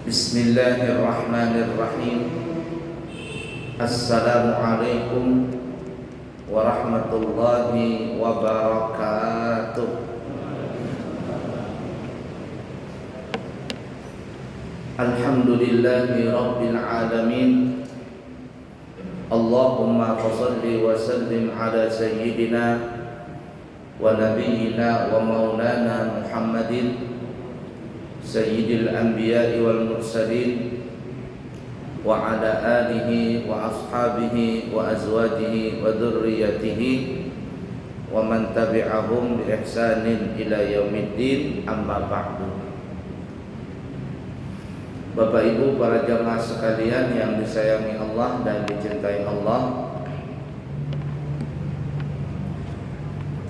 Bismillahirrahmanirrahim. Assalamualaikum warahmatullahi wabarakatuh. Alhamdulillahi rabbil alamin. Allahumma shalli wa sallim ala sayyidina wa nabiyyina wa maulana Muhammadin sayyidil anbiya'i wal mursalin wa ala alihi wa ashabihi wa azwajihi wa dhurriyyatihi wa man tabi'ahum bi ihsanin ila yaumiddin, amma ba'du. Bapak Ibu para jamaah sekalian yang disayangi Allah dan dicintai Allah,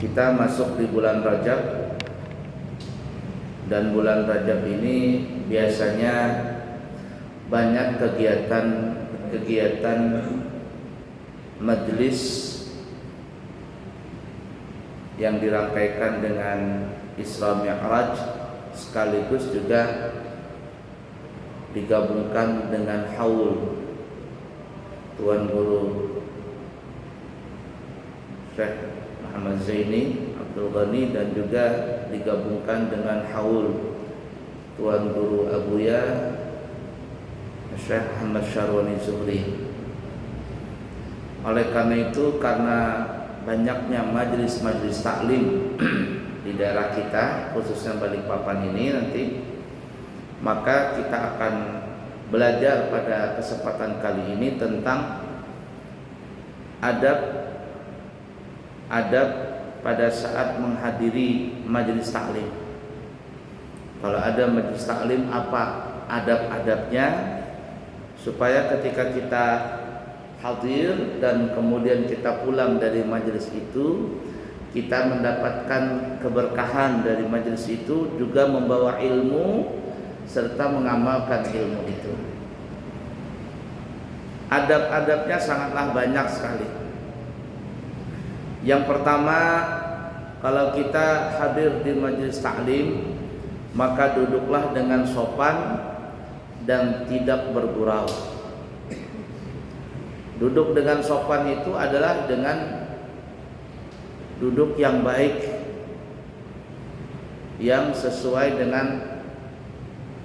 kita masuk di bulan Rajab. Dan bulan Rajab ini biasanya banyak kegiatan majelis yang dirangkaikan dengan Isra Mi'raj, sekaligus juga digabungkan dengan haul Tuan Guru Syekh Muhammad Zaini Abdul Ghani, dan juga digabungkan dengan haul Tuan Guru Abuya Syekh Muhammad Syarwani Zuhri. Oleh karena itu, karena banyaknya majelis-majelis taklim di daerah kita, khususnya Balikpapan ini nanti, maka kita akan belajar pada kesempatan kali ini tentang adab pada saat menghadiri majelis taklim. Kalau ada majelis taklim, apa adab-adabnya, supaya ketika kita hadir dan kemudian kita pulang dari majelis itu, kita mendapatkan keberkahan dari majelis itu, juga membawa ilmu serta mengamalkan ilmu itu. Adab-adabnya sangatlah banyak sekali. Yang pertama, kalau kita hadir di majelis taklim, maka duduklah dengan sopan dan tidak bergurau. Duduk dengan sopan itu adalah dengan duduk yang baik, yang sesuai dengan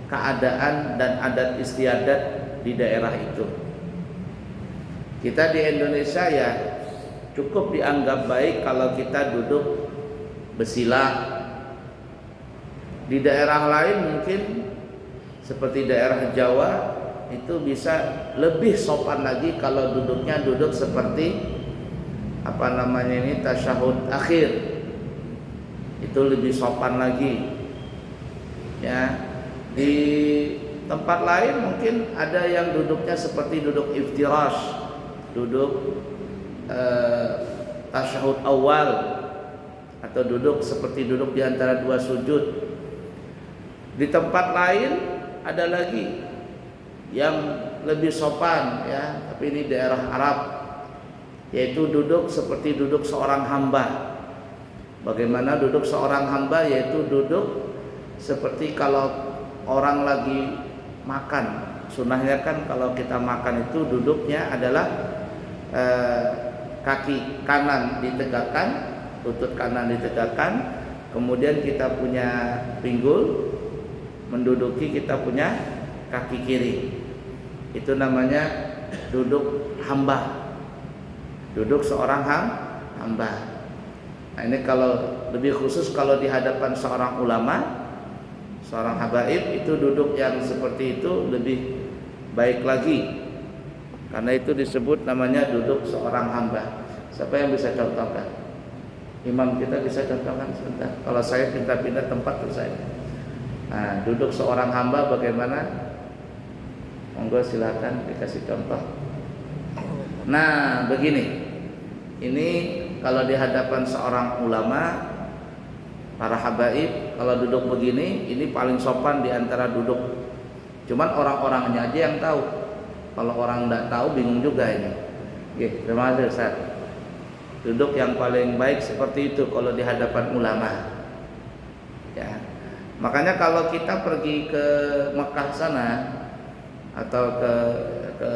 keadaan dan adat istiadat di daerah itu. Kita di Indonesia ya cukup dianggap baik kalau kita duduk bersila. Di daerah lain mungkin seperti daerah Jawa itu bisa lebih sopan lagi kalau duduknya duduk seperti tasyahud akhir. Itu lebih sopan lagi. Ya, di tempat lain mungkin ada yang duduknya seperti duduk iftirash, duduk tasyahud awal, atau duduk seperti duduk di antara dua sujud. Di tempat lain ada lagi yang lebih sopan, ya, tapi ini daerah Arab, yaitu duduk seperti duduk seorang hamba. Bagaimana duduk seorang hamba? Yaitu duduk seperti kalau orang lagi makan. Sunnahnya kan kalau kita makan itu duduknya adalah kaki kanan ditegakkan, lutut kanan ditegakkan, kemudian kita punya pinggul menduduki kita punya kaki kiri. Itu namanya duduk hamba, duduk seorang hamba. Nah, ini kalau lebih khusus kalau di hadapan seorang ulama, seorang habaib, itu duduk yang seperti itu lebih baik lagi, karena itu disebut namanya duduk seorang hamba. Siapa yang bisa contohkan? Imam kita bisa contohkan sebentar. Kalau saya pindah-pindah tempat tuh saya. Nah, duduk seorang hamba bagaimana? Monggo silakan dikasih contoh. Nah, begini. Ini kalau di hadapan seorang ulama, para habaib, kalau duduk begini, ini paling sopan di antara duduk. Cuman orang-orangnya aja yang tahu. Kalau orang tidak tahu bingung juga ini. Oke, terima kasih Ustaz. Duduk yang paling baik seperti itu kalau di hadapan ulama. Ya. Makanya kalau kita pergi ke Mekah sana atau ke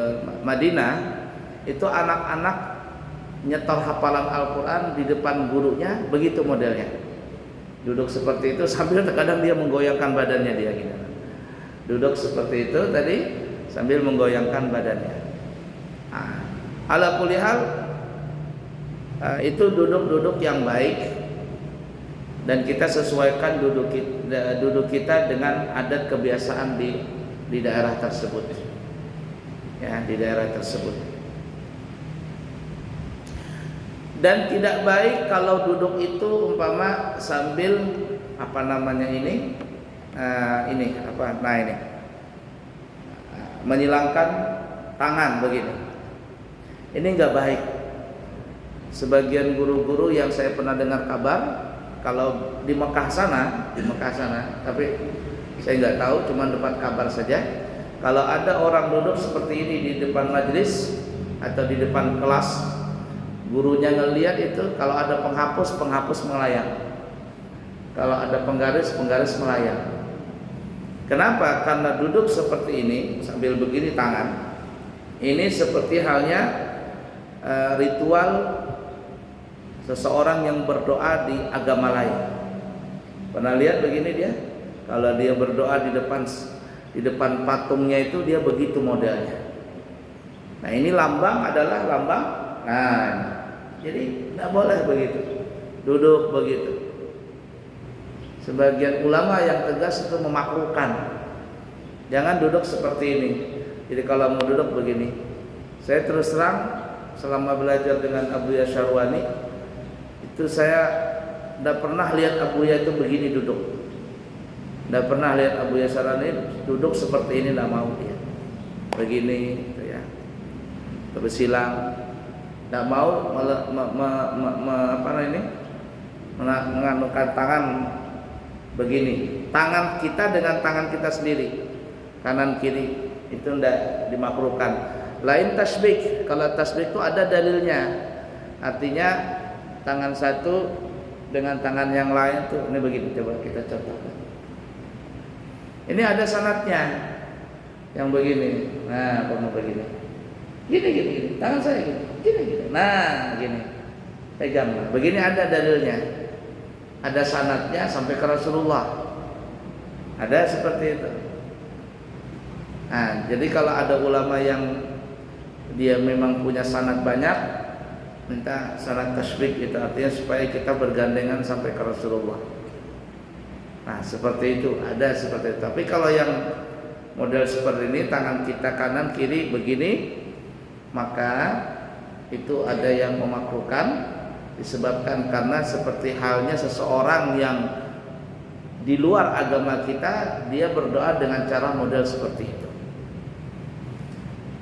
Madinah, itu anak-anak nyetor hafalan Al-Quran di depan gurunya, begitu modelnya. Duduk seperti itu sambil terkadang dia menggoyangkan badannya dia gitu. Duduk seperti itu tadi sambil menggoyangkan badannya. Nah, ala kulli hal, itu duduk-duduk yang baik. Dan kita sesuaikan duduk kita dengan adat kebiasaan di daerah tersebut, ya, di daerah tersebut. Dan tidak baik kalau duduk itu umpama sambil apa namanya ini menyilangkan tangan begini. Ini nggak baik. Sebagian guru-guru yang saya pernah dengar kabar, kalau di Mekah sana, tapi saya nggak tahu, cuma dapat kabar saja. Kalau ada orang duduk seperti ini di depan majelis atau di depan kelas, gurunya ngelihat itu, kalau ada penghapus melayang, kalau ada penggaris melayang. Kenapa? Karena duduk seperti ini sambil begini tangan, ini seperti halnya ritual seseorang yang berdoa di agama lain. Pernah lihat begini dia? Kalau dia berdoa di depan patungnya itu, dia begitu modelnya. Nah, ini lambang adalah lambang. Nah, jadi tidak boleh begitu. Duduk begitu. Sebagian ulama yang tegas itu memakruhkan. Jangan duduk seperti ini. Jadi kalau mau duduk begini. Saya terus terang selama belajar dengan Abuya Syarwani, itu saya tidak pernah lihat Abuya itu begini duduk. Tidak pernah lihat Abuya Syarwani duduk seperti ini, tidak mau dia. Begini, gitu ya. Terus silang, tidak mau menganukan tangan begini. Tangan kita dengan tangan kita sendiri, kanan kiri, itu tidak dimakruhkan. Lain tasbih. Kalau tasbih itu ada dalilnya. Artinya tangan satu dengan tangan yang lain tuh ini begini, coba kita contohkan. Ini ada sanadnya yang begini. Nah, kamu begini. Gini. Tangan saya gini. Nah, gini. Pegang. Begini ada dalilnya. Ada sanadnya sampai ke Rasulullah. Ada seperti itu. Nah, jadi kalau ada ulama yang dia memang punya sanad banyak, minta salat tasbih, itu artinya supaya kita bergandengan sampai ke Rasulullah. Nah, seperti itu, ada seperti itu. Tapi kalau yang model seperti ini, tangan kita kanan kiri begini, maka itu ada yang memakruhkan, disebabkan karena seperti halnya seseorang yang di luar agama kita, dia berdoa dengan cara model seperti itu.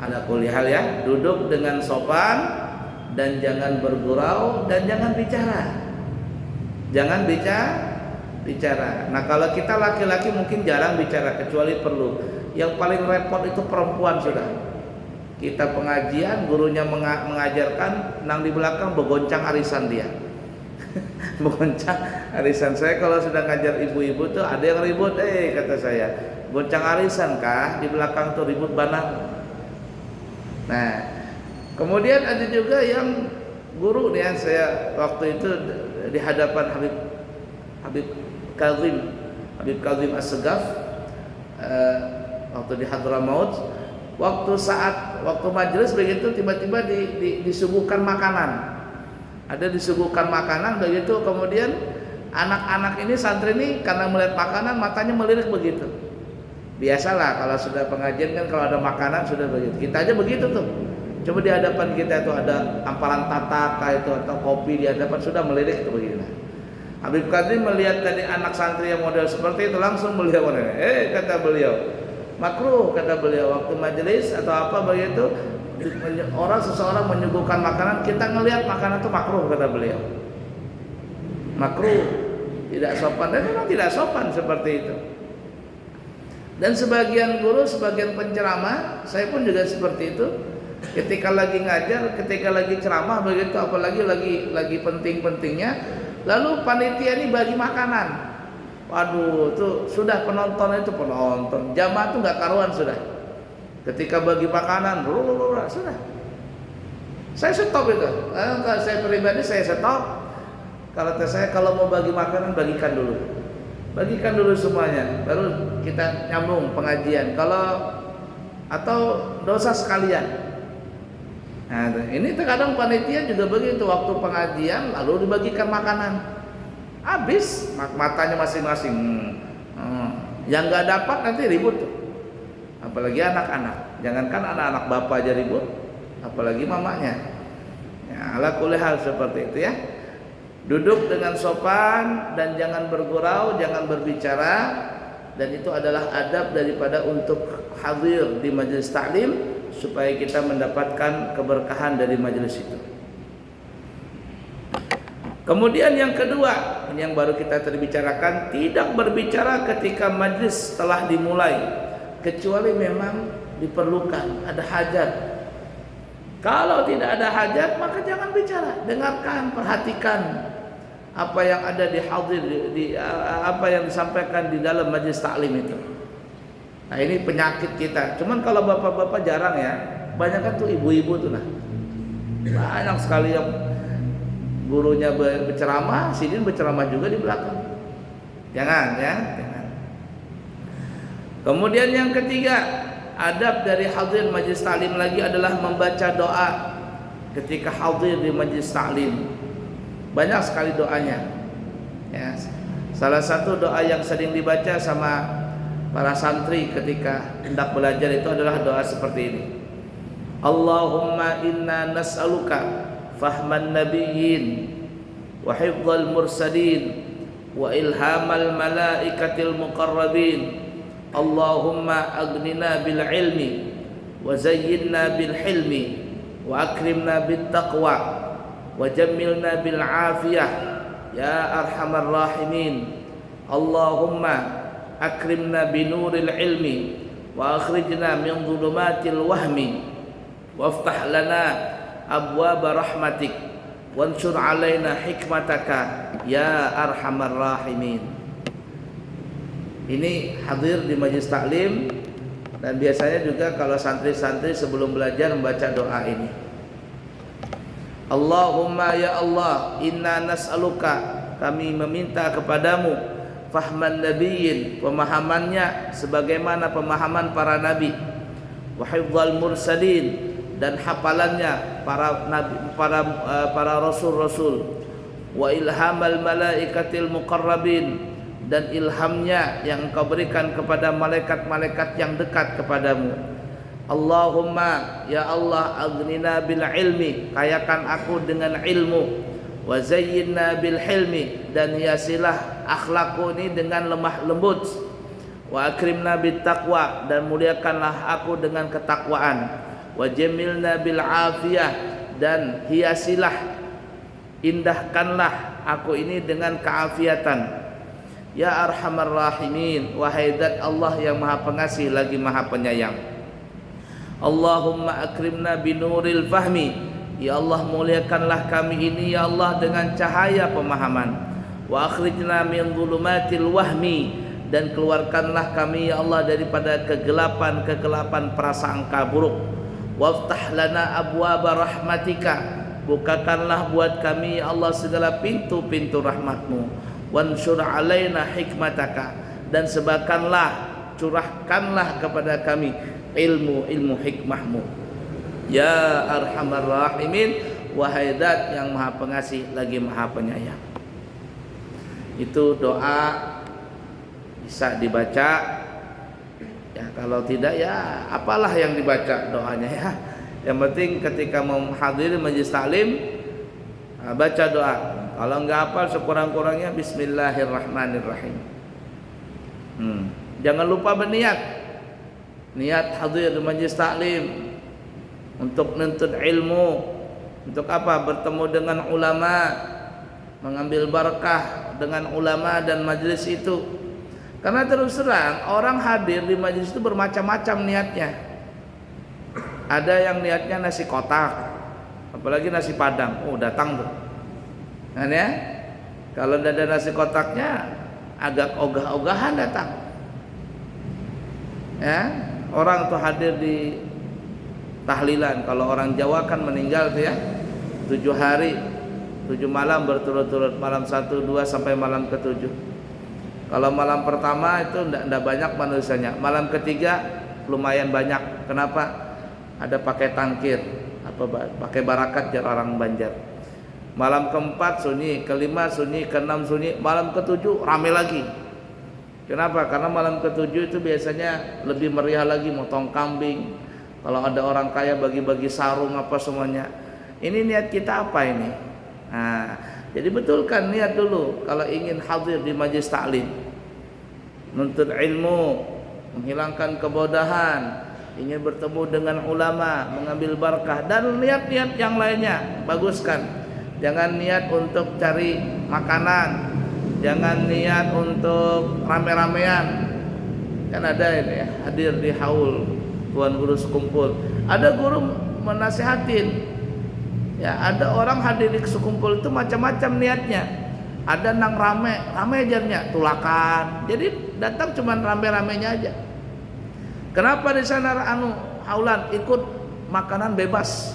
Ala kulli hal ya, duduk dengan sopan dan jangan bergurau dan jangan bicara. Jangan bicara. Nah, kalau kita laki-laki mungkin jarang bicara kecuali perlu. Yang paling repot itu perempuan sudah. Kita pengajian, gurunya mengajarkan, nang di belakang begoncang arisan dia. Begoncang arisan. Saya kalau sudah ngajar ibu-ibu tuh ada yang ribut, kata saya, goncang arisan kah? Di belakang tuh ribut banget. Nah, kemudian ada juga yang guru nih, saya waktu itu di hadapan Habib Kazim As-Segaf, waktu di Hadramaut, waktu majelis begitu tiba-tiba disuguhkan makanan. Ada disuguhkan makanan begitu, kemudian anak-anak ini, santri ini karena melihat makanan matanya melirik begitu. Biasalah kalau sudah pengajian kan kalau ada makanan sudah begitu. Kita aja begitu tuh. Coba di hadapan kita itu ada ampalan tataka itu atau kopi di hadapan, sudah melirik itu begini. Habib Qadir melihat tadi anak santri yang model seperti itu, langsung beliau kata beliau, makruh kata beliau, waktu majelis atau apa begitu seseorang menyuguhkan makanan, kita ngelihat makanan itu makruh kata beliau. Makruh, tidak sopan, dan memang tidak sopan seperti itu. Dan sebagian guru, sebagian penceramah, saya pun juga seperti itu. Ketika lagi ngajar, ketika lagi ceramah begitu, apalagi lagi penting-pentingnya, lalu panitia ini bagi makanan. Waduh, tuh sudah penonton itu penonton. Jamaah tuh nggak karuan sudah. Ketika bagi makanan, sudah. Saya stop itu. Kalau saya pribadi saya stop. Kalau saya kalau mau bagi makanan bagikan dulu. Bagikan dulu semuanya, baru kita nyambung pengajian. Kalau atau dosa sekalian. Nah, ini terkadang panitia juga begitu, waktu pengajian lalu dibagikan makanan. Habis matanya masing-masing. Yang nggak dapat nanti ribut tuh. Apalagi anak-anak. Jangankan anak-anak bapak aja ribut, apalagi mamanya. Ya, ala kulli hal seperti itu ya. Duduk dengan sopan dan jangan bergurau, jangan berbicara, dan itu adalah adab daripada untuk hadir di majelis taklim supaya kita mendapatkan keberkahan dari majelis itu. Kemudian yang kedua, ini yang baru kita terbicarakan, tidak berbicara ketika majelis telah dimulai kecuali memang diperlukan, ada hajat. Kalau tidak ada hajat maka jangan bicara, dengarkan, perhatikan apa yang ada di hadir apa yang disampaikan di dalam majelis taklim itu. Nah, ini penyakit kita. Cuman kalau bapak-bapak jarang ya, banyak kan tuh ibu-ibu tuh nah. Banyak sekali yang gurunya berceramah, sidin berceramah juga di belakang. Jangan ya, jangan. Kemudian yang ketiga, adab dari hadir majelis taklim lagi adalah membaca doa ketika hadir di majelis taklim. Banyak sekali doanya. Ya, salah satu doa yang sering dibaca sama para santri ketika hendak belajar itu adalah doa seperti ini. Allahumma inna nas'aluka fahman nabiyyin wa hifdzal mursalin wa ilhamal malaikatil muqarrabin. Allahumma aghnina bil ilmi wa zayyinna bil hilmi wa akrimna bit taqwa wa jammilna bil afiyah ya arhamar rahimin. Allahumma akrimna binuril ilmi wa akhrijna min dhulumatil wahmi waftah lana abwaaba rahmatik wansur alaina hikmataka ya arhamar rahimin. Ini hadir di majelis taklim, dan biasanya juga kalau santri-santri sebelum belajar membaca doa ini. Allahumma ya Allah, inna nas'aluka, kami meminta kepadamu, fahman nabiyyin, pemahamannya sebagaimana pemahaman para nabi, wa hifdzal mursalin, dan hafalannya para nabi, para rasul-rasul, wa ilhamal malaikatil muqarrabin, dan ilhamnya yang engkau berikan kepada malaikat-malaikat yang dekat kepadamu. Allahumma ya Allah, aghnina bil ilmi, kayakan aku dengan ilmu, wa zayyinna bil hilmi, dan hiasilah akhlakku ini dengan lemah lembut, wa akrimna bit taqwa, dan muliakanlah aku dengan ketakwaan, wa jamilna bil afiyah, dan hiasilah, indahkanlah aku ini dengan keafiatan. Ya arhamar rahimin, wahai zat Allah yang maha pengasih lagi maha penyayang. Allahumma akrimna binuril fahmi, ya Allah muliakanlah kami ini ya Allah dengan cahaya pemahaman. Wa akhrijna min dhulumatil wahmi, dan keluarkanlah kami ya Allah daripada kegelapan prasangka buruk. Waftah lana abwaaba rahmatika, bukakanlah buat kami ya Allah segala pintu-pintu rahmatmu. Wansur alaina hikmataka, dan sebarkanlah, curahkanlah kepada kami ilmu hikmahmu. Ya arhamar rahimin, wahai zat yang maha pengasih lagi maha penyayang. Itu doa bisa dibaca ya, kalau tidak ya apalah yang dibaca doanya ya. Yang penting ketika mau hadiri majelis taklim baca doa. Kalau enggak hafal sekurang-kurangnya bismillahirrahmanirrahim. Jangan lupa berniat. Niat hadir di majelis taklim untuk menuntut ilmu. Untuk apa? Bertemu dengan ulama, mengambil barakah dengan ulama dan majelis itu. Karena terus terang orang hadir di majelis itu bermacam-macam niatnya. Ada yang niatnya nasi kotak, apalagi nasi padang. Oh, datang tuh. Kan ya? Kalau ada nasi kotaknya, agak ogah-ogahan datang. Ya, orang tuh hadir di tahlilan. Kalau orang Jawa kan meninggal tuh ya 7 hari 7 malam berturut-turut, malam 1, 2 sampai malam ke-7. Kalau malam pertama itu enggak banyak manusianya. Malam ketiga lumayan banyak. Kenapa? Ada pakai tangkir, pakai barakat jar orang Banjar. Malam keempat sunyi, kelima sunyi, keenam sunyi, malam ke-7 rame lagi. Kenapa? Karena malam ke-7 itu biasanya lebih meriah lagi, motong kambing. Kalau ada orang kaya bagi-bagi sarung apa semuanya. Ini niat kita apa ini? Nah, jadi betulkan niat dulu kalau ingin hadir di majelis taklim, nuntut ilmu, menghilangkan kebodohan, ingin bertemu dengan ulama, mengambil barakah, dan niat-niat yang lainnya baguskan. Jangan niat untuk cari makanan, jangan niat untuk rame-ramean. Kan ada ini ya, hadir di haul tuan guru sekumpul, ada guru menasihatin. Ya, ada orang hadir di sekumpul itu macam-macam niatnya. Ada nang rame ajarnya, tulakan. Jadi datang cuman rame-ramenya aja. Kenapa di sana haulan ikut makanan bebas?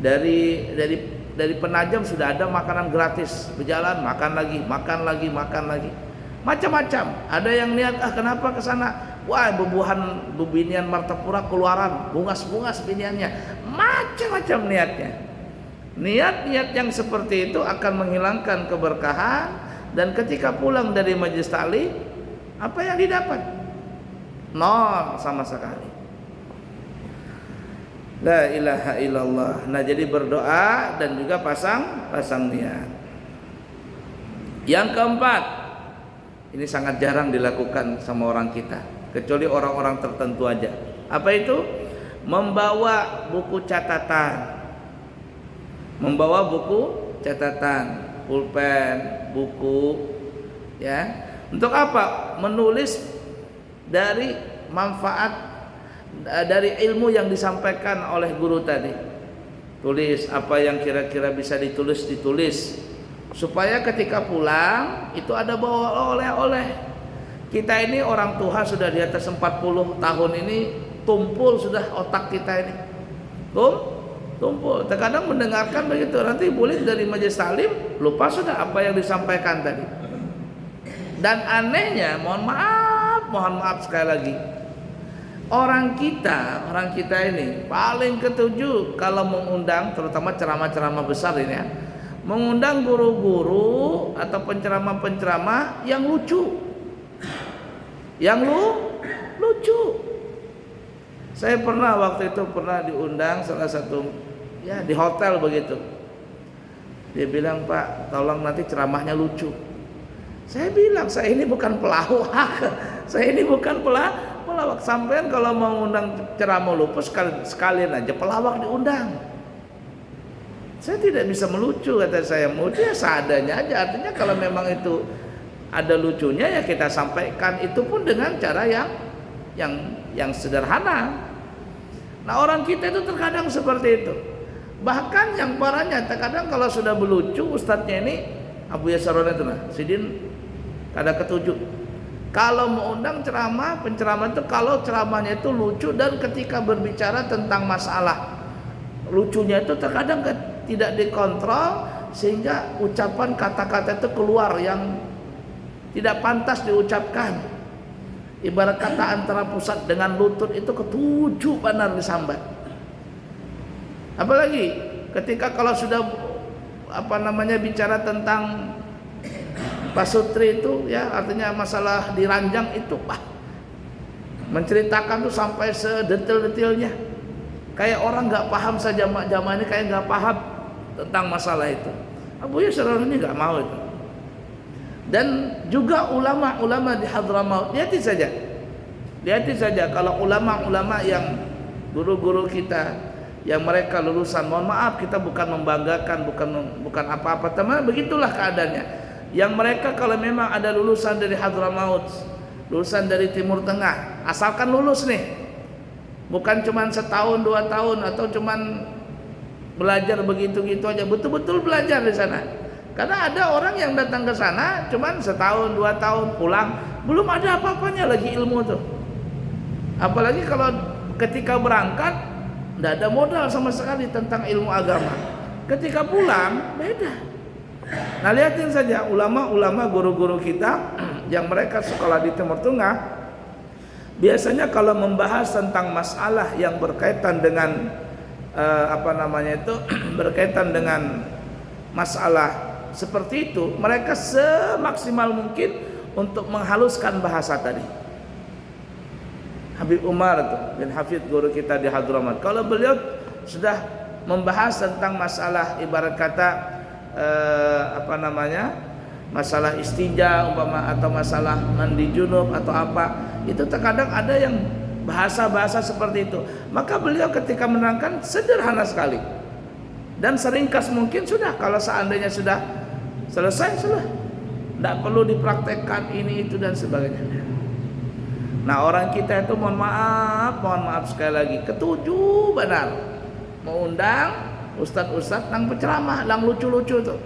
Dari penajam sudah ada makanan gratis. Berjalan makan lagi. Macam-macam. Ada yang niat kenapa ke sana? Wah, bebinian martapura keluaran, bungas-bungas biniannya. Macam-macam niatnya. Niat-niat yang seperti itu akan menghilangkan keberkahan, dan ketika pulang dari majelis taklim, apa yang didapat? Nol sama sekali. La ilaha illallah. Nah, jadi berdoa dan juga pasang niat. Yang keempat, ini sangat jarang dilakukan sama orang kita, kecuali orang-orang tertentu aja. Apa itu? Membawa buku catatan. Membawa buku catatan, pulpen, buku, ya. Untuk apa? Menulis dari manfaat dari ilmu yang disampaikan oleh guru tadi. Tulis apa yang kira-kira bisa ditulis, supaya ketika pulang itu ada bawa oleh-oleh. Kita ini orang tua sudah di atas 40 tahun ini, tumpul sudah otak kita ini. Tumpul. Terkadang mendengarkan begitu, nanti boleh dari majelis taklim lupa sudah apa yang disampaikan tadi. Dan anehnya, mohon maaf sekali lagi, orang kita ini paling ketujuh kalau mengundang, terutama ceramah-ceramah besar ini ya, mengundang guru-guru atau penceramah-penceramah yang lucu, lucu. Saya waktu itu pernah diundang salah satu ya di hotel begitu. Dia bilang, "Pak, tolong nanti ceramahnya lucu." Saya bilang, saya ini bukan pelawak. Saya ini bukan pelawak. Sampean kalau mau undang ceramah lucu sekalian aja pelawak diundang. Saya tidak bisa melucu, kata saya. Melucu ya seadanya aja. Artinya kalau memang itu ada lucunya ya kita sampaikan, itu pun dengan cara yang sederhana. Nah, orang kita itu terkadang seperti itu. Bahkan yang parahnya, terkadang kalau sudah melucu, ustadznya ini Abu Yasaron itu Sidin ada ketujuh. Kalau mau undang penceramah itu kalau ceramahnya itu lucu, dan ketika berbicara tentang masalah lucunya itu terkadang tidak dikontrol, sehingga ucapan kata-kata itu keluar yang tidak pantas diucapkan. Ibarat kata antara pusat dengan lutut itu ketujuh benar disambat. Apalagi ketika kalau sudah bicara tentang pasutri itu ya, artinya masalah diranjang itu, menceritakan tuh sampai sedetail-detailnya. Kayak orang nggak paham saja, jamaah ini kayak nggak paham tentang masalah itu. Abu Yusuf ini nggak mau itu. Dan juga ulama-ulama di Hadramaut, lihat saja kalau ulama-ulama yang guru-guru kita yang mereka lulusan, mohon maaf kita bukan membanggakan, bukan apa-apa, teman, begitulah keadaannya. Yang mereka kalau memang ada lulusan dari Hadramaut, lulusan dari Timur Tengah, asalkan lulus nih, bukan cuman setahun 2 tahun atau cuman belajar begitu-gitu aja, betul-betul belajar di sana. Karena ada orang yang datang ke sana cuman setahun 2 tahun pulang, belum ada apa-apanya lagi ilmu tuh. Apalagi kalau ketika berangkat tidak ada modal sama sekali tentang ilmu agama. Ketika pulang beda. Nah, lihatin saja ulama-ulama guru-guru kita yang mereka sekolah di Timur Tengah, biasanya kalau membahas tentang masalah yang berkaitan dengan berkaitan dengan masalah seperti itu, mereka semaksimal mungkin untuk menghaluskan bahasa tadi. Habib Umar bin Hafidh, guru kita di Hadramaut, kalau beliau sudah membahas tentang masalah ibarat kata masalah istinja umpama, atau masalah mandi junub atau apa, itu terkadang ada yang bahasa-bahasa seperti itu, maka beliau ketika menerangkan sederhana sekali dan seringkas mungkin sudah. Kalau seandainya sudah selesai, sudah tidak perlu dipraktekkan ini itu dan sebagainya. Nah, orang kita itu mohon maaf sekali lagi, ketujuh benar mengundang ustadz-ustadz yang penceramah, yang lucu-lucu tuh.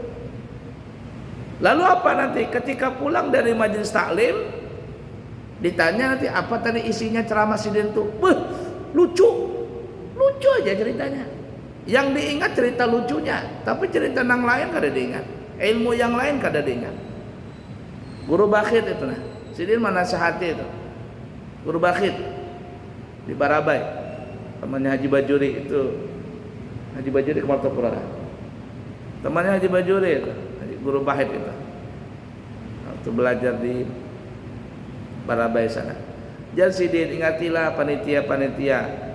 Lalu apa nanti ketika pulang dari majelis taklim, ditanya nanti apa tadi isinya ceramah sidin tuh? Lucu aja ceritanya. Yang diingat cerita lucunya, tapi cerita yang lain kada diingat, ilmu yang lain kada diingat. Guru Bakhit itu nah, sidin mana sehati itu. Guru Bakhit di Barabai, temannya Haji Bajuri itu. Haji Bajuri ke Martapura. Temannya Haji Bajuri itu, Guru Bakhit itu. Waktu belajar di Barabai sana. Jangan sidin, ingatilah panitia-panitia.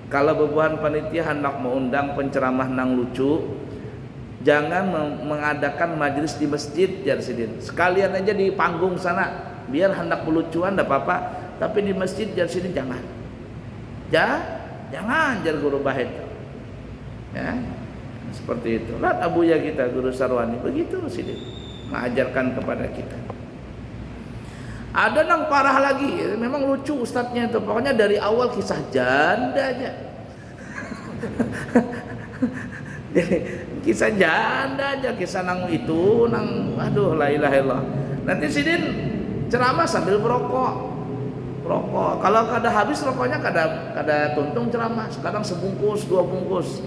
Kalau bebuhan panitia hendak mengundang penceramah nang lucu, jangan mengadakan majelis di masjid, jar sidin. Sekalian aja di panggung sana, biar hendak pelucuan enggak apa-apa, tapi di masjid jar sidin jangan. Jangan jar Guru Bahid. Ya. Seperti itu. Lihat abuya kita Guru Sarwani begitu sidin mengajarkan kepada kita. Ada yang parah lagi, memang lucu ustadznya itu. Pokoknya dari awal kisah janda aja. Kisah janda aja, kisah nang itu, nang aduh la ilaha illallah. Nanti sidin ceramah sambil merokok. Kalau kada habis rokoknya kada tuntung ceramah. Sekarang sebungkus, 2 bungkus.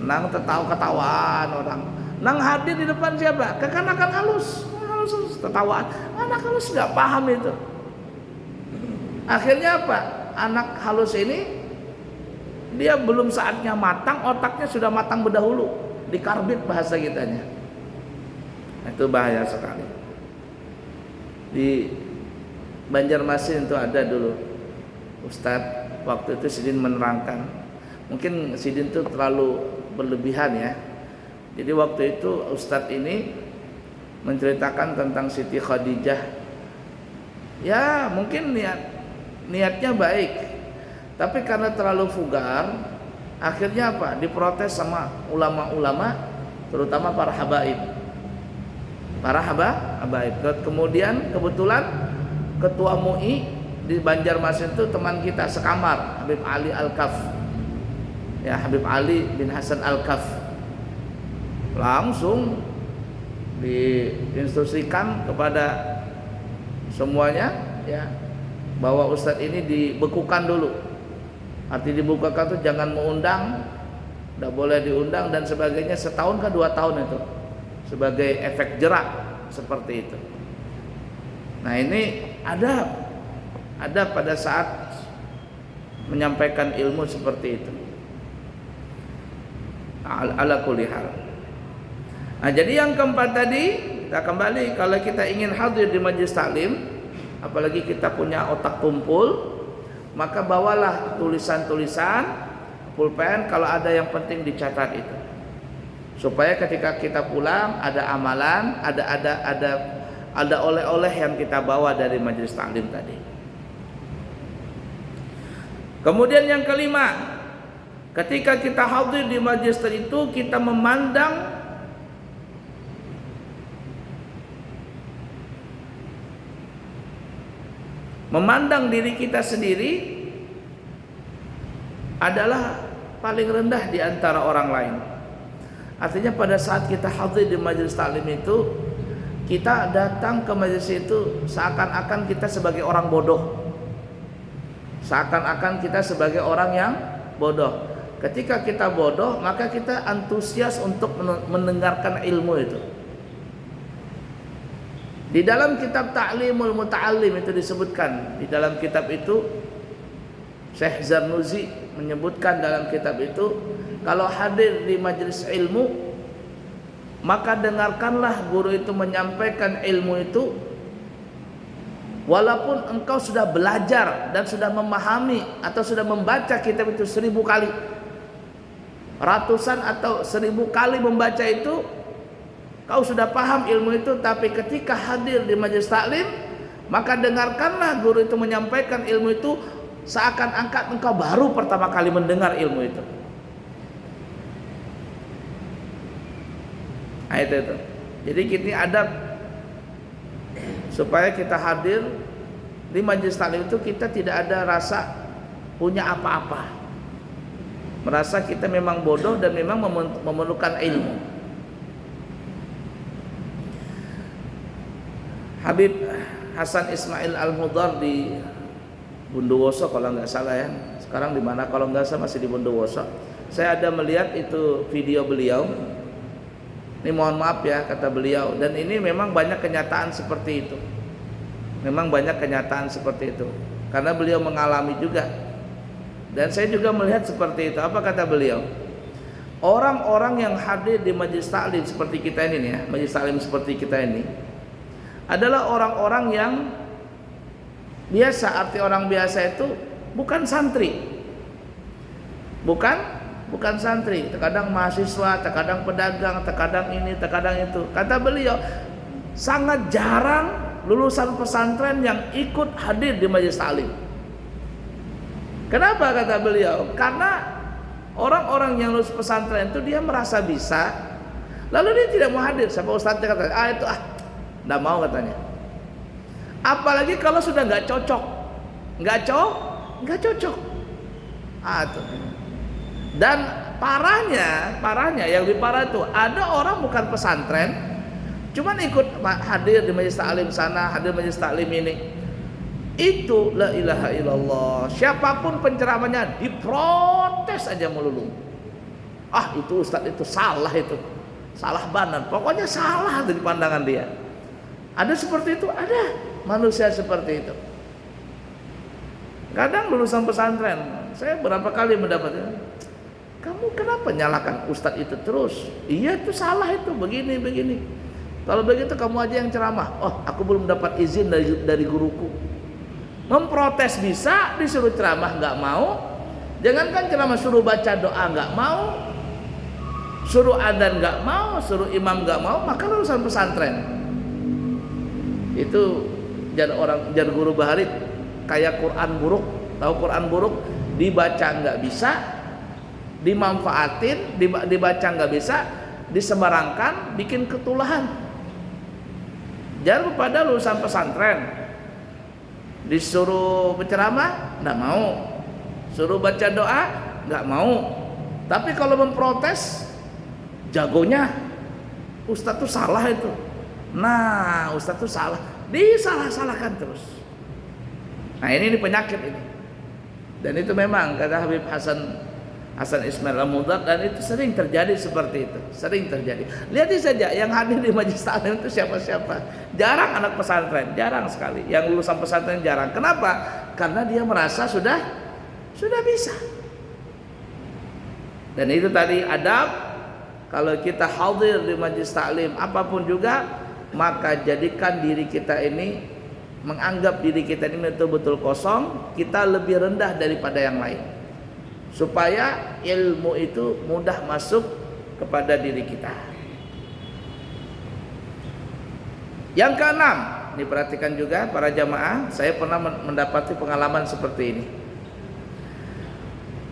Nang ketawa-ketawaan orang. Nang hadir di depan siapa? Kekanakan halus. Tertawaan, anak halus nggak paham itu. Akhirnya apa? Anak halus ini dia belum saatnya matang, otaknya sudah matang berdahulu, dikarbit bahasa kitanya. Itu bahaya sekali. Di Banjarmasin itu ada dulu Ustadz, waktu itu sidin menerangkan, mungkin sidin itu terlalu berlebihan ya. Jadi waktu itu Ustadz ini menceritakan tentang Siti Khadijah. Ya mungkin niatnya baik, tapi karena terlalu vulgar, akhirnya apa? Diprotes sama ulama-ulama, terutama para habaib. Kemudian kebetulan ketua MUI di Banjarmasin itu teman kita sekamar, Habib Ali Al-Kaf. Ya, Habib Ali bin Hasan Al-Kaf. Langsung diinstruksikan kepada semuanya ya, bahwa ustadz ini dibekukan dulu. Arti dibekukan itu jangan mengundang, tidak boleh diundang dan sebagainya, setahun ke 2 tahun itu sebagai efek jerak seperti itu. Nah, ini ada pada saat menyampaikan ilmu seperti itu. Ala kulli hal. Nah, jadi yang keempat tadi, kita kembali, kalau kita ingin hadir di majelis taklim, apalagi kita punya otak tumpul, maka bawalah tulisan-tulisan, pulpen, kalau ada yang penting dicatat itu. Supaya ketika kita pulang ada amalan, ada oleh-oleh yang kita bawa dari majelis taklim tadi. Kemudian yang kelima, ketika kita hadir di majelis itu, kita memandang diri kita sendiri adalah paling rendah di antara orang lain. Artinya pada saat kita hadir di majelis taklim itu, kita datang ke majelis itu seakan-akan kita sebagai orang bodoh. Seakan-akan kita sebagai orang yang bodoh. Ketika kita bodoh, maka kita antusias untuk mendengarkan ilmu itu. Di dalam kitab Ta'limul Muta'allim itu disebutkan, di dalam kitab itu Syekh Zarnuzi menyebutkan dalam kitab itu, kalau hadir di majelis ilmu, maka dengarkanlah guru itu menyampaikan ilmu itu, walaupun engkau sudah belajar dan sudah memahami atau sudah membaca kitab itu 1000 kali, ratusan atau 1000 kali membaca itu, kau sudah paham ilmu itu, tapi ketika hadir di majelis taklim, maka dengarkanlah guru itu menyampaikan ilmu itu seakan-akan engkau baru pertama kali mendengar ilmu itu. Ayat itu. Jadi kita adab supaya kita hadir di majelis taklim itu, kita tidak ada rasa punya apa-apa, merasa kita memang bodoh dan memang memerlukan ilmu. Habib Hasan Ismail Al-Mudhar di Bondowoso kalau nggak salah ya. Sekarang di mana kalau nggak salah, masih di Bondowoso. Saya ada melihat itu video beliau. Ini mohon maaf ya kata beliau, dan ini memang banyak kenyataan seperti itu. Memang banyak kenyataan seperti itu karena beliau mengalami juga. Dan saya juga melihat seperti itu. Apa kata beliau? Orang-orang yang hadir di majelis taklim seperti kita ini nih ya, majelis taklim seperti kita ini adalah orang-orang yang biasa. Arti orang biasa itu bukan santri, bukan santri, terkadang mahasiswa, terkadang pedagang, terkadang ini, terkadang itu. Kata beliau, sangat jarang lulusan pesantren yang ikut hadir di majelis taklim. Kenapa kata beliau? Karena orang-orang yang lulus pesantren itu dia merasa bisa, lalu dia tidak mau hadir. Sampai ustadznya kata, nggak mau katanya. Apalagi kalau sudah nggak cocok, nggak cocok. Tuh. Dan parahnya yang lebih parah itu, ada orang bukan pesantren, cuman ikut hadir di majelis taklim sana, hadir majelis taklim ini. Itu la ilaha illallah, siapapun penceramahnya diprotes aja melulu. Itu ustadz itu salah, itu salah banan, pokoknya salah dari pandangan dia. Ada seperti itu, ada manusia seperti itu. Kadang lulusan pesantren, saya berapa kali mendapatkan, kamu kenapa nyalakan ustadz itu terus? Iya itu salah, itu begini. Kalau begitu kamu aja yang ceramah. Aku belum dapat izin dari guruku. Memprotes bisa, disuruh ceramah nggak mau. Jangankan ceramah, suruh baca doa nggak mau, suruh adzan nggak mau, suruh imam nggak mau. Maka lulusan pesantren itu jar guru baharit kayak Quran buruk. Tahu Quran buruk? Dibaca nggak bisa, dimanfaatin, dibaca nggak bisa, disebarangkan, bikin ketulahan. Jangan pada lulusan pesantren disuruh berceramah nggak mau, suruh baca doa nggak mau, tapi kalau memprotes jagonya ustadz tuh salah itu. Nah, ustadz tuh salah, disalah-salahkan terus. Nah ini penyakit ini. Dan itu memang kata Habib Hasan Ismail Al-Mudhar, dan itu sering terjadi seperti itu, sering terjadi. Lihat saja yang hadir di majelis taklim itu siapa-siapa. Jarang anak pesantren, jarang sekali. Yang lulusan pesantren jarang. Kenapa? Karena dia merasa sudah bisa. Dan itu tadi adab. Kalau kita hadir di majelis taklim apapun juga, maka jadikan diri kita ini, menganggap diri kita ini betul-betul kosong, kita lebih rendah daripada yang lain, supaya ilmu itu mudah masuk kepada diri kita. Yang keenam, diperhatikan juga para jamaah, saya pernah mendapati pengalaman seperti ini.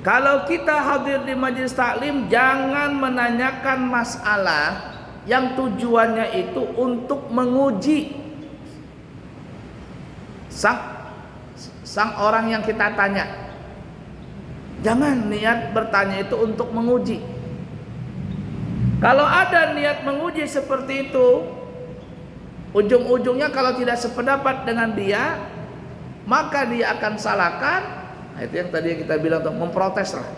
Kalau kita hadir di majelis taklim, jangan menanyakan masalah yang tujuannya itu untuk menguji sang orang yang kita tanya. Jangan niat bertanya itu untuk menguji. Kalau ada niat menguji seperti itu, ujung-ujungnya kalau tidak sependapat dengan dia, maka dia akan salahkan. Nah, itu yang tadi kita bilang untuk memprotes lah.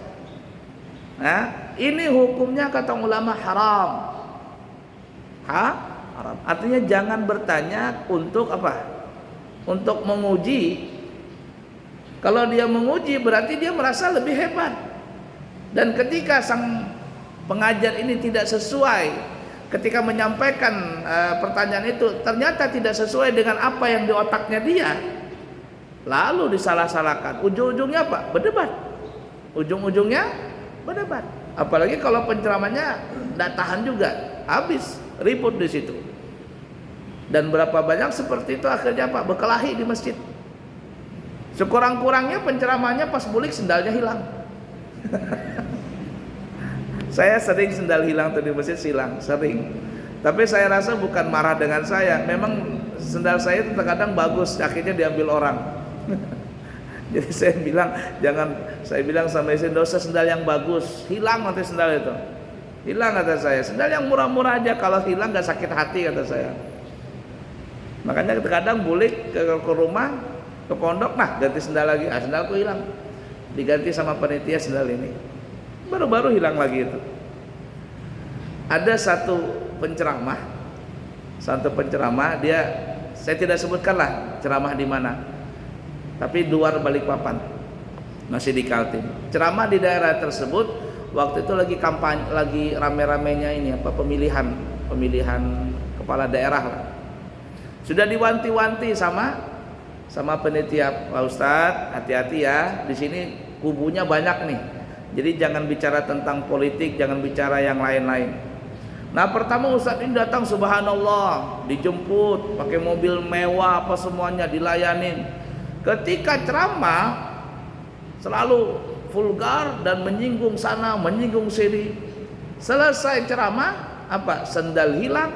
Nah, ini hukumnya kata ulama haram. Haram. Artinya jangan bertanya untuk apa? Untuk menguji. Kalau dia menguji berarti dia merasa lebih hebat. Dan ketika sang pengajar ini tidak sesuai, ketika menyampaikan pertanyaan itu ternyata tidak sesuai dengan apa yang di otaknya dia, lalu disalah-salahkan. Ujung-ujungnya apa? Berdebat. Ujung-ujungnya berdebat. Apalagi kalau penceramahnya tidak tahan juga, habis ribut di situ. Dan berapa banyak seperti itu akhirnya apa? Berkelahi di masjid. Sekurang-kurangnya penceramahnya pas bulik sendalnya hilang. Saya sering sendal hilang tuh di masjid, sering. Tapi saya rasa bukan marah dengan saya, memang sendal saya itu terkadang bagus, akhirnya diambil orang. Jadi saya bilang sama istri, nggak usah sendal yang bagus, hilang nanti sendal itu. Hilang kata saya, sendal yang murah-murah aja, kalau hilang gak sakit hati kata saya. Makanya terkadang bulik ke rumah, ke pondok, nah ganti sendal lagi, sendalku hilang, diganti sama panitia sendal ini. Baru-baru hilang lagi itu. Ada satu penceramah, dia, saya tidak sebutkan lah ceramah di mana, tapi luar Balikpapan, masih di Kaltim. Ceramah di daerah tersebut, waktu itu lagi kampanye, lagi rame-ramenya ini apa pemilihan kepala daerah lah. Sudah diwanti-wanti sama panitia, Pak Ustadz, hati-hati ya, di sini kubunya banyak nih. Jadi jangan bicara tentang politik, jangan bicara yang lain-lain. Nah, pertama Ustadz ini datang, subhanallah, dijemput pakai mobil mewah, apa semuanya dilayanin. Ketika ceramah selalu vulgar dan menyinggung sana, menyinggung sini. Selesai ceramah, apa? Sendal hilang.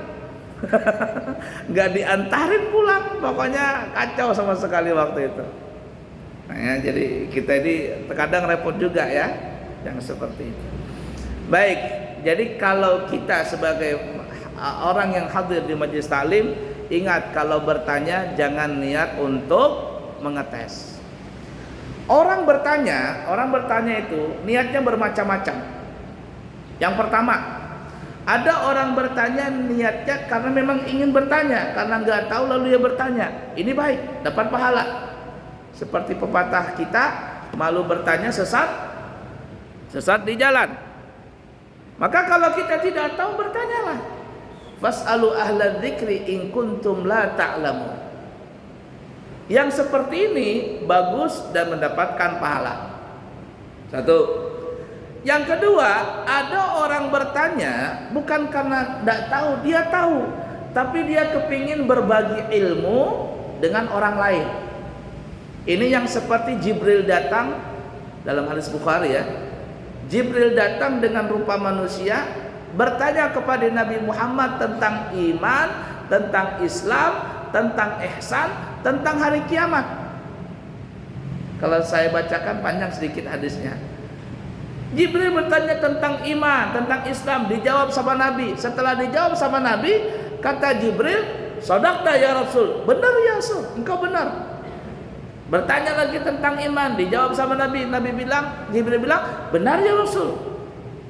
Nggak diantarin pulang, pokoknya kacau sama sekali waktu itu. Nah, ya, jadi kita ini terkadang repot juga ya, yang seperti itu. Baik, jadi kalau kita sebagai orang yang hadir di majelis taklim, ingat kalau bertanya jangan niat untuk mengetes. Orang bertanya itu niatnya bermacam-macam. Yang pertama, ada orang bertanya niatnya karena memang ingin bertanya, karena nggak tahu lalu dia bertanya. Ini baik, dapat pahala. Seperti pepatah kita, malu bertanya sesat di jalan. Maka kalau kita tidak tahu, bertanyalah. Fas'alu ahla dzikri in kuntum la ta'lamun. Yang seperti ini bagus dan mendapatkan pahala. Satu. Yang kedua, ada orang bertanya bukan karena tidak tahu, dia tahu, tapi dia kepingin berbagi ilmu dengan orang lain. Ini yang seperti Jibril datang dalam hadis Bukhari ya. Jibril datang dengan rupa manusia, bertanya kepada Nabi Muhammad tentang iman, tentang Islam, tentang ihsan, tentang hari kiamat. Kalau saya bacakan panjang sedikit hadisnya. Jibril bertanya tentang iman, tentang Islam, dijawab sama Nabi. Setelah dijawab sama Nabi, kata Jibril, "Shadaqta ya Rasul." Benar ya Rasul, engkau benar. Bertanya lagi tentang iman, dijawab sama Nabi. Jibril bilang, "Benar ya Rasul."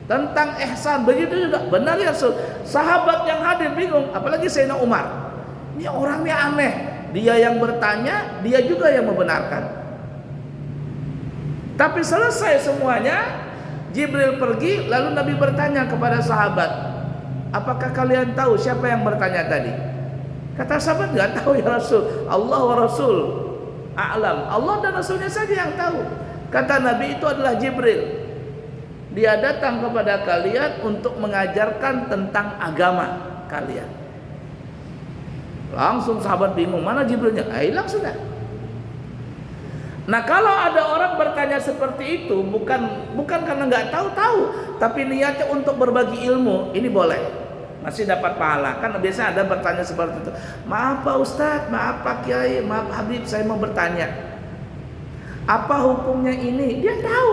Tentang ihsan, begitu juga, "Benar ya Rasul." Sahabat yang hadir bingung, apalagi Sayyidina Umar. Ini orangnya aneh. Dia yang bertanya, dia juga yang membenarkan. Tapi selesai semuanya, Jibril pergi, lalu Nabi bertanya kepada sahabat, "Apakah kalian tahu siapa yang bertanya tadi?" Kata sahabat, "Enggak tahu ya Rasul. Allah wa Rasul a'lam." Allah dan Rasulnya saja yang tahu. Kata Nabi, "Itu adalah Jibril. Dia datang kepada kalian untuk mengajarkan tentang agama kalian." Langsung sahabat bingung, mana Jibrilnya? Hilang sudah. Nah, kalau ada orang bertanya seperti itu, bukan karena nggak tahu, tapi niatnya untuk berbagi ilmu, ini boleh, masih dapat pahala. Kan biasa ada bertanya seperti itu. "Maaf Pak Ustadz, maaf Pak Kiai, maaf Habib, saya mau bertanya, apa hukumnya ini?" Dia tahu.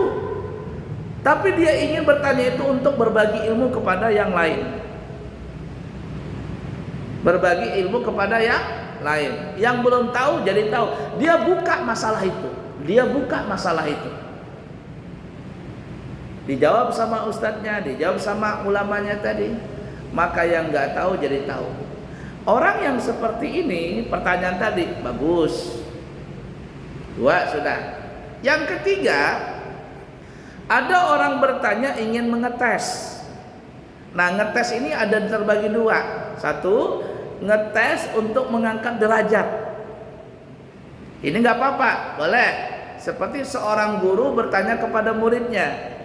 Tapi dia ingin bertanya itu untuk berbagi ilmu kepada yang lain. Berbagi ilmu kepada yang lain. Yang belum tahu jadi tahu. Dia buka masalah itu. Dia buka masalah itu. Dijawab sama ustadznya, dijawab sama ulamanya tadi. Maka yang nggak tahu jadi tahu. Orang yang seperti ini, pertanyaan tadi bagus. 2 sudah. Yang ketiga, ada orang bertanya ingin mengetes. Nah, ngetes ini ada terbagi 2. 1, ngetes untuk mengangkat derajat. Ini nggak apa-apa, boleh. Seperti seorang guru bertanya kepada muridnya.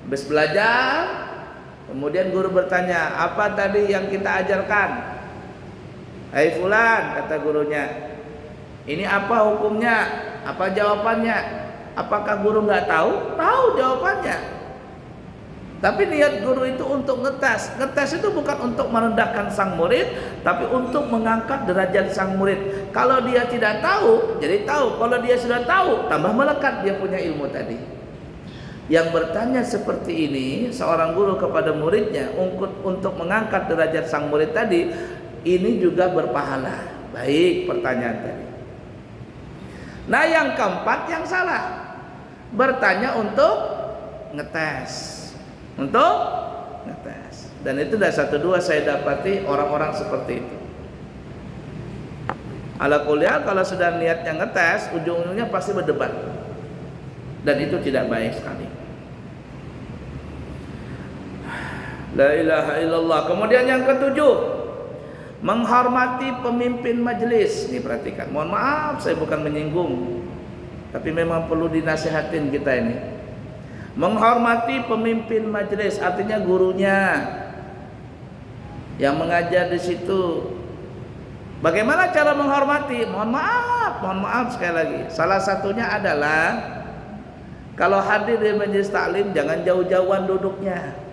Habis belajar, kemudian guru bertanya, apa tadi yang kita ajarkan? Hai fulan, kata gurunya, ini apa hukumnya? Apa jawabannya? Apakah guru nggak tahu? Tahu jawabannya. Tapi niat guru itu untuk ngetes. Ngetes itu bukan untuk merendahkan sang murid, tapi untuk mengangkat derajat sang murid. Kalau dia tidak tahu, jadi tahu. Kalau dia sudah tahu, tambah melekat dia punya ilmu tadi. Yang bertanya seperti ini, seorang guru kepada muridnya untuk mengangkat derajat sang murid tadi, ini juga berpahala. Baik pertanyaan tadi. Nah, yang keempat yang salah, bertanya untuk ngetes. Untuk ngetes. Dan itu dah 1-2 saya dapati orang-orang seperti itu. Ala kuliah kalau sudah niatnya ngetes, ujung-ujungnya pasti berdebat. Dan itu tidak baik sekali. La ilaha illallah. Kemudian yang ketujuh, menghormati pemimpin majelis. Nih perhatikan. Mohon maaf saya bukan menyinggung, tapi memang perlu dinasihatin kita ini. Menghormati pemimpin majelis artinya gurunya yang mengajar di situ. Bagaimana cara menghormati? Mohon maaf sekali lagi. Salah satunya adalah kalau hadir di majelis taklim jangan jauh-jauhan duduknya.